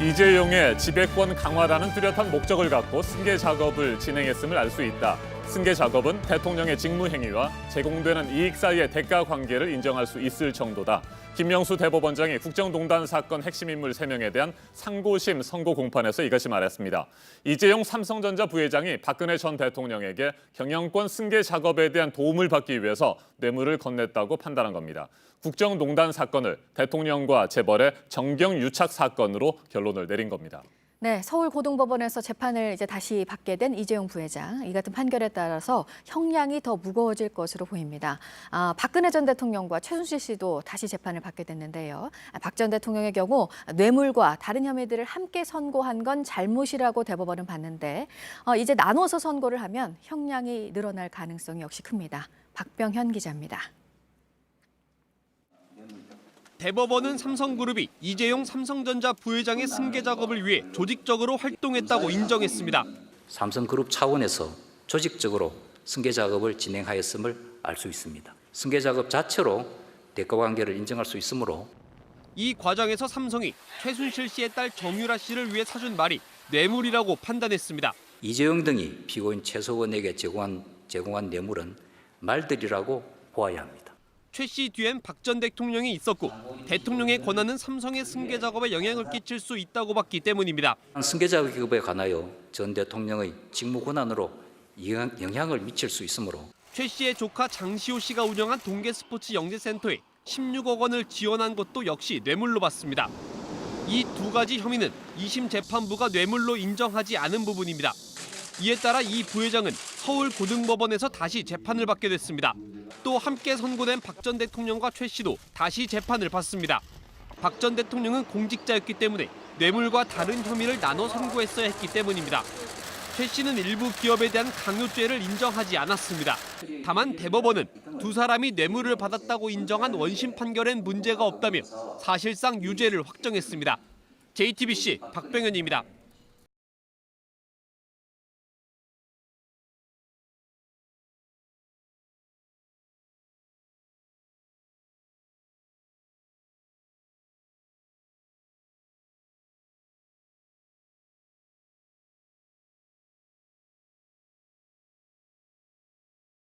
이재용의 지배권 강화라는 뚜렷한 목적을 갖고 승계 작업을 진행했음을 알 수 있다. 승계 작업은 대통령의 직무행위와 제공되는 이익 사이의 대가 관계를 인정할 수 있을 정도다. 김명수 대법원장이 국정농단 사건 핵심 인물 3명에 대한 상고심 선고 공판에서 이것이 말했습니다. 이재용 삼성전자 부회장이 박근혜 전 대통령에게 경영권 승계 작업에 대한 도움을 받기 위해서 뇌물을 건넸다고 판단한 겁니다. 국정농단 사건을 대통령과 재벌의 정경유착 사건으로 결론을 내린 겁니다. 네, 서울고등법원에서 재판을 다시 받게 된 이재용 부회장. 이 같은 판결에 따라서 형량이 더 무거워질 것으로 보입니다. 박근혜 전 대통령과 최순실 씨도 다시 재판을 받게 됐는데요. 박 전 대통령의 경우 뇌물과 다른 혐의들을 함께 선고한 건 잘못이라고 대법원은 봤는데 이제 나눠서 선고를 하면 형량이 늘어날 가능성이 역시 큽니다. 박병현 기자입니다. 대법원은 삼성그룹이 이재용 삼성전자 부회장의 승계 작업을 위해 조직적으로 활동했다고 인정했습니다. 삼성그룹 차원에서 조직적으로 승계 작업을 진행하였음을 알 수 있습니다. 승계 작업 자체로 대가 관계를 인정할 수 있으므로 이 과정에서 삼성이 최순실 씨의 딸 정유라 씨를 위해 사준 말이 뇌물이라고 판단했습니다. 이재용 등이 피고인 최석원에게 제공한 뇌물은 말들이라고 보아야 합니다. 최 씨 뒤엔 박 전 대통령이 있었고 대통령의 권한은 삼성의 승계 작업에 영향을 끼칠 수 있다고 봤기 때문입니다. 승계 작업에 관하여 전 대통령의 직무 권한으로 영향을 미칠 수 있으므로 최 씨의 조카 장시호 씨가 운영한 동계스포츠 영재센터에 16억 원을 지원한 것도 역시 뇌물로 봤습니다. 이 두 가지 혐의는 2심 재판부가 뇌물로 인정하지 않은 부분입니다. 이에 따라 이 부회장은 서울고등법원에서 다시 재판을 받게 됐습니다. 또 함께 선고된 박 전 대통령과 최 씨도 다시 재판을 받습니다. 박 전 대통령은 공직자였기 때문에 뇌물과 다른 혐의를 나눠 선고했어야 했기 때문입니다. 최 씨는 일부 기업에 대한 강요죄를 인정하지 않았습니다. 다만 대법원은 두 사람이 뇌물을 받았다고 인정한 원심 판결엔 문제가 없다며 사실상 유죄를 확정했습니다. JTBC 박병현입니다.